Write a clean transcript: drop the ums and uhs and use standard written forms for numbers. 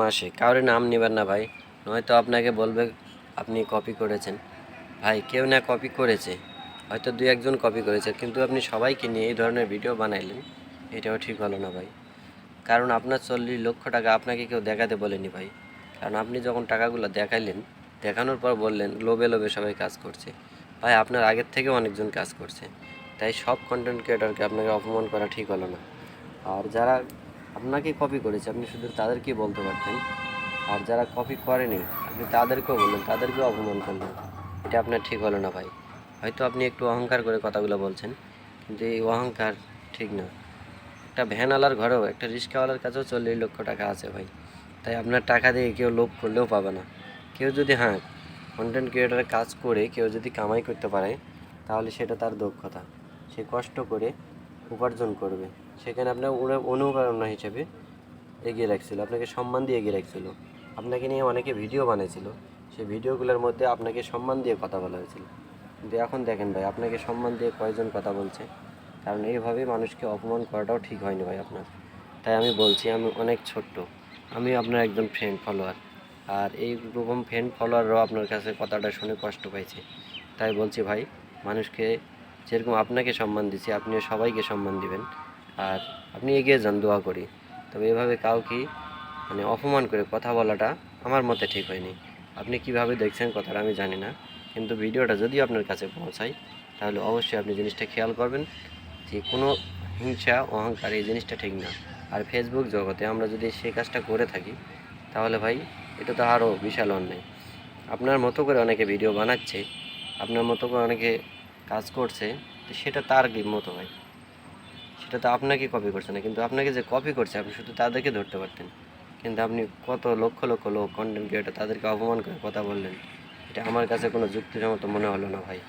মাসে কারোর নাম নেবেন না ভাই, নয়তো আপনাকে বলবে আপনি কপি করেছেন। ভাই কেউ না কপি করেছে, হয়তো দুই একজন কপি করেছে, কিন্তু আপনি সবাইকে নিয়ে এই ধরনের ভিডিও বানাইলেন, এটাও ঠিক হলো না ভাই। কারণ আপনার 40 লক্ষ টাকা আপনাকে কেউ দেখাতে বলেনি ভাই। কারণ আপনি যখন টাকাগুলো দেখাইলেন, দেখানোর পর বললেন লোভে লোভে সবাই কাজ করছে। ভাই আপনার আগের থেকেও অনেকজন কাজ করছে, তাই সব কন্টেন্ট ক্রিয়েটরকে আপনাকে অপমান করা ঠিক হলো না। আর যারা আপনাকে কপি করেছে আপনি শুধু তাদেরকেই বলতে পারতেন, আর যারা কপি করেনি আপনি তাদেরকেও বললেন, তাদেরকেও অপমান করলেন। এটা আপনার ঠিক হলো না ভাই। হয়তো আপনি একটু অহংকার করে কথাগুলো বলছেন, কিন্তু এই অহংকার ঠিক না। একটা ভ্যানওয়ালার ঘরেও, একটা রিক্সাওয়ালার কাছেও 40 লক্ষ টাকা আছে ভাই। তাই আপনার টাকা দিয়ে কেউ লোভ করলেও পাবে না। কেউ যদি, হ্যাঁ, কন্টেন্ট ক্রিয়েটারের কাজ করে কেউ যদি কামাই করতে পারে, তাহলে সেটা তার দক্ষতা। সে কষ্ট করে উপার্জন করবে, সেখানে আপনার অনুপ্রেরণা হিসেবে এগিয়ে রাখছিল, আপনাকে সম্মান দিয়ে এগিয়ে রাখছিল। আপনাকে নিয়ে অনেকে ভিডিও বানিয়েছিল, সেই ভিডিওগুলোর মধ্যে আপনাকে সম্মান দিয়ে কথা বলা হয়েছিল। কিন্তু এখন দেখেন ভাই, আপনাকে সম্মান দিয়ে কয়জন কথা বলছে। কারণ এইভাবে মানুষকে অপমান করাটাও ঠিক হয়নি ভাই আপনার। তাই আমি বলছি, আমি অনেক ছোট্ট, আমি আপনার একজন ফ্রেন্ড ফলোয়ার। আর এই রকম ফ্রেন্ড ফলোয়াররাও আপনার কাছে কথাটা শুনে কষ্ট পাইছে। তাই বলছি ভাই, মানুষকে যেরকম আপনাকে সম্মান দিছি, আপনিও সবাইকে সম্মান দিবেন। আর আপনি এগিয়ে যান, দোয়া করি। তবে এভাবে কাউকে অপমান করে কথা বলাটা আমার মতে ঠিক হয়নি। আপনি কিভাবে দেখছেন কথাটা আমি জানি না, কিন্তু ভিডিওটা যদি আপনার কাছে পৌঁছায়, তাহলে অবশ্যই আপনি জিনিসটা খেয়াল করবেন যে কোনো হিংসা অহংকার এই জিনিসটা ঠিক না। আর ফেসবুক জগতে আমরা যদি সেই কাজটা করে থাকি, তাহলে ভাই এটা তো আরও বিশাল অন্যায়। আপনার মতো করে অনেকে ভিডিও বানাচ্ছে, আপনার মতো করে অনেকে কাজ করছে, তো সেটা তার মতো ভাই, সেটা তো আপনাকে কপি করছে না। কিন্তু আপনাকে যে কপি করছে আপনি শুধু তাদেরকে ধরতে পারতেন, কিন্তু আপনি কত লক্ষ লক্ষ লোক কন্টেন্ট ক্রিয়েটর তাদেরকে অপমান করে কথা বললেন। এটা আমার কাছে কোনো যুক্তিসঙ্গত মনে হলো না ভাই।